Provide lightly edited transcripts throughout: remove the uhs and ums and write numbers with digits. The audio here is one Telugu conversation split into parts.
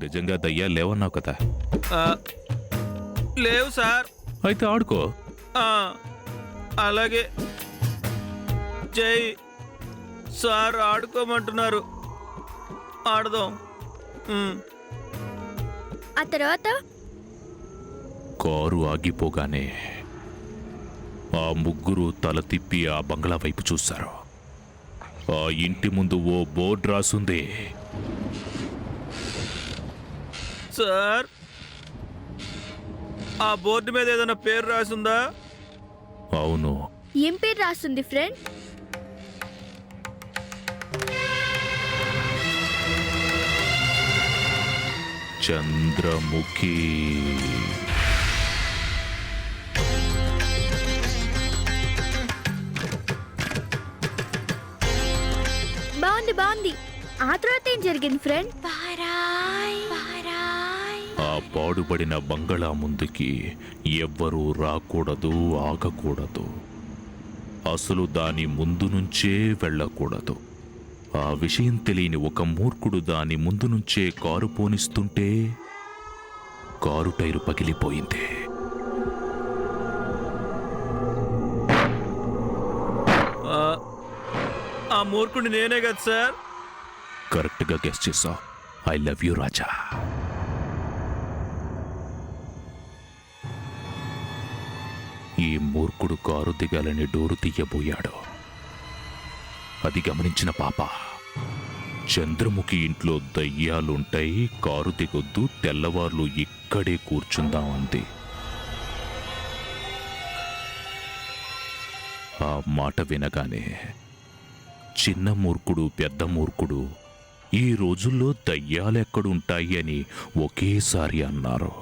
నిజంగా దయ్యాలు లేవన్నావు కదా? ఆ, లేవు సార్. అయితే ఆడుకో. ఆ, అలాగే. జై సార్ ఆడుకోమంటున్నారు, ఆడదాం. ఆ తర్వాత కారు ఆగిపోగానే ఆ ముగ్గురు తల తిప్పి ఆ బంగ్లా వైపు చూశారు. ఆ ఇంటి ముందు ఓ బోర్డు రాసుంది. సార్, ఆ బోర్డు మీద ఏదైనా పేరు రాసుందా? అవును. ఏం పేరు రాస్తుంది ఫ్రెండ్? చంద్రముఖి. బాగుంది బాగుంది. ఆ తర్వాత ఏం జరిగింది ఫ్రెండ్? ఆ పాడుబడిన బంగళా ముందుకి ఎవ్వరూ రాకూడదు, ఆగకూడదు. అసలు దాని ముందు నుంచే వెళ్ళకూడదు. ఆ విషయం తెలియని ఒక మూర్ఖుడు దాని ముందు నుంచే కారు పోనిస్తుంటే కారు టైరు పగిలిపోయింది. ఆ మూర్ఖుడు నేనే కదా సార్? కరెక్ట్గా గెస్ చేసావు. ఐ లవ్ యూ రాజా. ఈ మూర్ఖుడు కారు దిగాలని డోరు తీయబోయాడు. అది గమనించిన పాప, చంద్రముఖి ఇంట్లో దయ్యాలుంటాయి, కారు దిగొద్దు, తెల్లవార్లు ఇక్కడే కూర్చుందాం అంది. ఆ మాట వినగానే చిన్న మూర్ఖుడు, పెద్ద మూర్ఖుడు ఈ రోజుల్లో దయ్యాలెక్కడుంటాయి అని ఒకేసారి అన్నారు.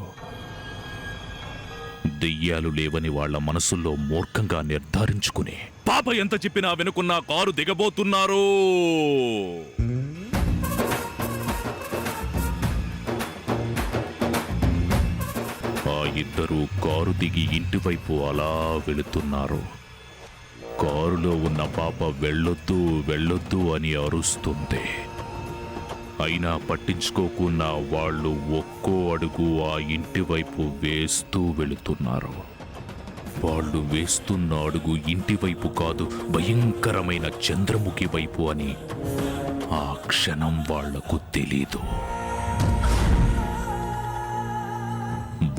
దెయ్యాలు లేవని వాళ్ల మనసుల్లో మూర్ఖంగా నిర్ధారించుకుని పాప ఎంత చెప్పినా వినుకున్నా కారు దిగబోతున్నారు. ఆ ఇద్దరు కారు దిగి ఇంటివైపు అలా వెళుతున్నారు. కారులో ఉన్న పాప వెళ్ళొద్దు వెళ్ళొద్దు అని అరుస్తుంది. అయినా పట్టించుకోకుండా వాళ్ళు ఒక్కో అడుగు ఆ ఇంటి వైపు వేస్తూ వెళుతున్నారు. వాళ్ళు వేస్తున్న అడుగు ఇంటి వైపు కాదు, భయంకరమైన చంద్రముఖి వైపు అని ఆ క్షణం వాళ్లకు తెలీదు.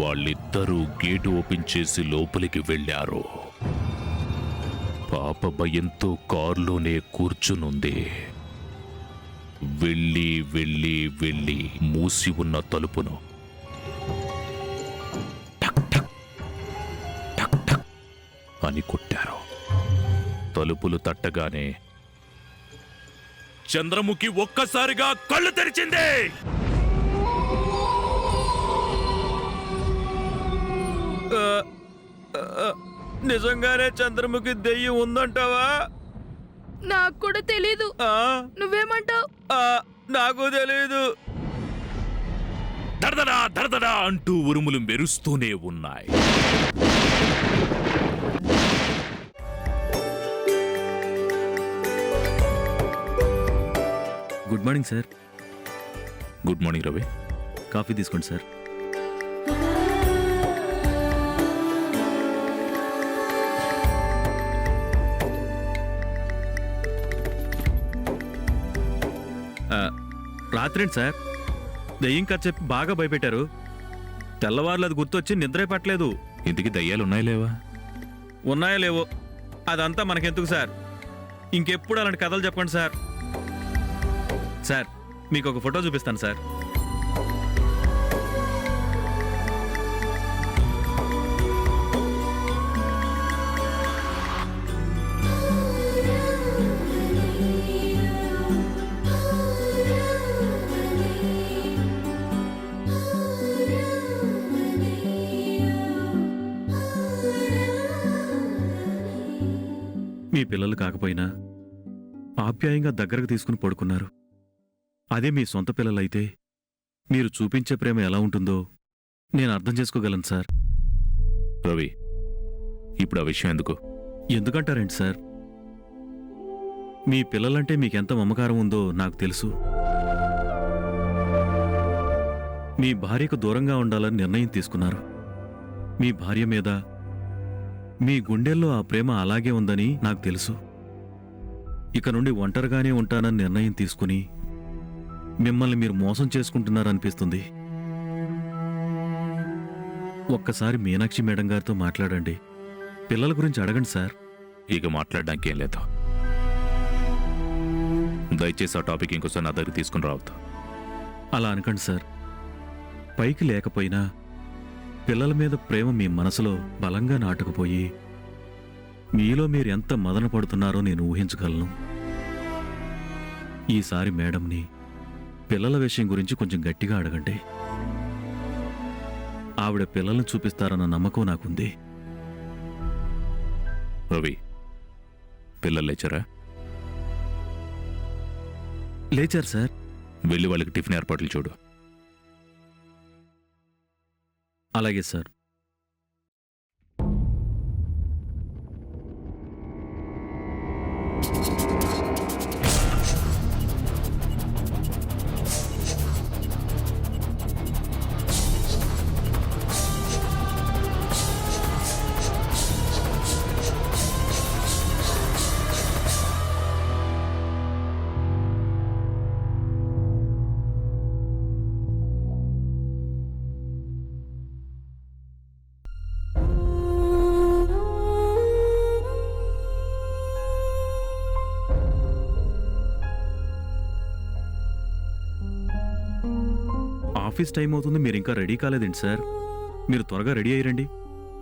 వాళ్ళిద్దరూ గేటు ఓపెన్ చేసి లోపలికి వెళ్ళారు. పాప భయంతో కారులోనే కూర్చునుంది. వెళ్ళి వెళ్ళి వెళ్ళి మూసి ఉన్న తలుపును టక్ టక్ టక్ టక్ అని కొట్టారు. తలుపులు తట్టగానే చంద్రముఖి ఒక్కసారిగా కళ్ళు తెరిచింది. నిజంగానే చంద్రముఖి దెయ్యం ఉందంటావా? నాకు కూడా తెలీదు. నువ్వేమంటావు? నాకు తెలీదు. దడదడా దడదడా అంటూ ఉరుములు మెరుస్తూనే ఉన్నాయి. Good morning sir. Good morning Ravi. Coffee తీసుకోండి సార్. రాత్రేంటి సార్ దయ్యం కథ చెప్పి బాగా భయపెట్టారు. తెల్లవారులు అది గుర్తొచ్చి నిద్రే పట్టలేదు. ఇంటికి దయ్యాలు ఉన్నాయా లేవా? ఉన్నాయో లేవో అదంతా మనకెందుకు సార్? ఇంకెప్పుడు అలాంటి కథలు చెప్పండి సార్. సార్, మీకు ఒక ఫోటో చూపిస్తాను సార్. మీ పిల్లలు కాకపోయినా ఆప్యాయంగా దగ్గరకు తీసుకుని పడుకున్నారు. అదే మీ సొంత పిల్లలైతే మీరు చూపించే ప్రేమ ఎలా ఉంటుందో నేను అర్థం చేసుకోగలను సార్. రవి, ఇప్పుడు ఆ విషయం ఎందుకు? ఎందుకంటారేంటి సార్? మీ పిల్లలంటే మీకెంత మమకారం ఉందో నాకు తెలుసు. మీ భార్యకు దూరంగా ఉండాలని నిర్ణయం తీసుకున్నారు. మీ భార్య మీద మీ గుండెల్లో ఆ ప్రేమ అలాగే ఉందని నాకు తెలుసు. ఇక నుండి ఒంటరిగానే ఉంటానని నిర్ణయం తీసుకుని మిమ్మల్ని మీరు మోసం చేసుకుంటున్నారనిపిస్తుంది. ఒక్కసారి మీనాక్షి మేడం గారితో మాట్లాడండి. పిల్లల గురించి అడగండి సార్. ఇక మాట్లాడడానికి ఏం లేదు. దయచేసి ఆ టాపిక్ ఇంకోసారి నా దగ్గర తీసుకుని రావద్దు. అలా అనకండి సార్. పైకి లేకపోయినా పిల్లల మీద ప్రేమ మీ మనసులో బలంగా నాటుకుపోయి మీలో మీరు ఎంత మదన పడుతున్నారో నేను ఊహించగలను. ఈసారి మేడంని పిల్లల విషయం గురించి కొంచెం గట్టిగా అడగండి. ఆవిడ పిల్లల్ని చూపిస్తారన్న నమ్మకం నాకుంది. రవి, పిల్లలు లేచారా? లేచారు సార్. వెళ్ళి వాళ్ళకి టిఫిన్ ఏర్పాట్లు చూడు. అలాగే సార్. ఆఫీస్ టైం అవుతుంది, మీరు ఇంకా రెడీ కాలేదండి సార్. మీరు త్వరగా రెడీ అయ్యండి.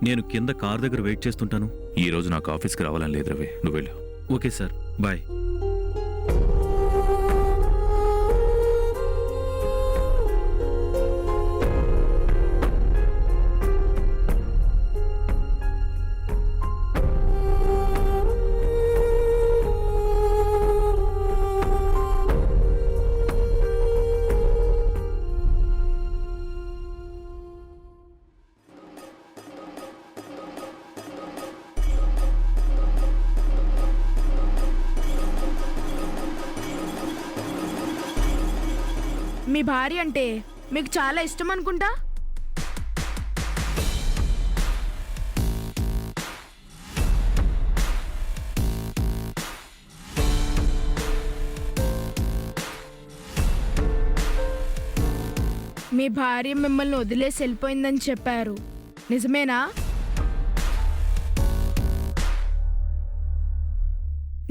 నేను కింద కార్ దగ్గర వెయిట్ చేస్తుంటాను. ఈ రోజు నాకు ఆఫీస్కి రావాలని లేదు రవి, నువ్వు వెళ్ళు. Okay sir, bye. మీ భార్య అంటే మీకు చాలా ఇష్టం అనుకుంటా. మీ భార్య మిమ్మల్ని వదిలేసి వెళ్ళిపోయిందని చెప్పారు, నిజమేనా?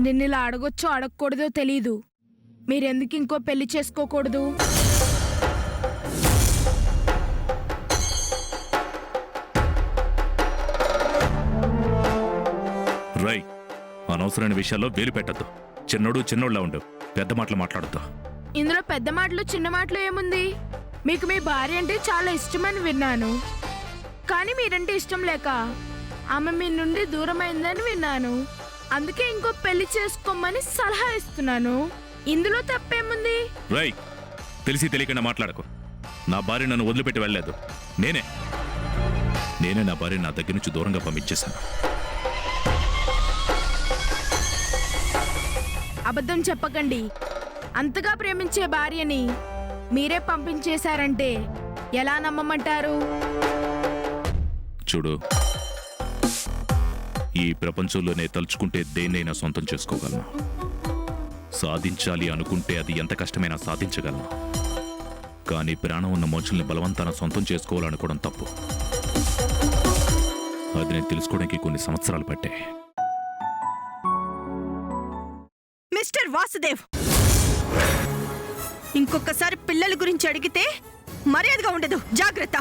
నిన్ను ఇలా అడగొచ్చో అడగకూడదో తెలీదు. మీరెందుకు ఇంకో పెళ్లి చేసుకోకూడదు? రై, అనవసరమైన విషయాల్లో వేలు పెట్టద్దు. చిన్నోళ్ళ ఉండు, పెద్ద మాటలు మాట్లాడద్దు. ఇందులో పెద్ద మాటలు చిన్న మాటలు ఏముంది? మీకు మీ భార్య అంటే చాలా ఇష్టమని విన్నాను, కానీ మీరంటే ఇష్టం లేక ఆమె మీ నుండి దూరమైందని విన్నాను. అందుకే ఇంకో పెళ్లి చేసుకోమని సలహా ఇస్తున్నాను. ఇందులో తప్పేముంది? రై, తెలిసి తెలియకుండా మాట్లాడకు. నా భార్య నన్ను వదిలిపెట్టి వెళ్ళలేదు. నేనే నా భార్య నా దగ్గర నుంచి దూరంగా పంపించేశాను. అబద్ధం చెప్పకండి. అంతగా ప్రేమించే భార్యని మీరే పంపించేశారంటే ఎలా నమ్మమంటారు? చూడు, ఈ ప్రపంచంలోనే తలుచుకుంటే దేన్నైనా సొంతం చేసుకోగలను. సాధించాలి అనుకుంటే అది ఎంత కష్టమైనా సాధించగలను. కానీ ప్రాణం ఉన్న మనుషుల్ని బలవంతాన సొంతం చేసుకోవాలనుకోవడం తప్పు. అది నేను తెలుసుకోవడానికి కొన్ని సంవత్సరాలు పట్టే. మిస్టర్ వాసుదేవ్, ఇంకొకసారి పిల్లల గురించి అడిగితే మర్యాదగా ఉండదు. జాగ్రత్త.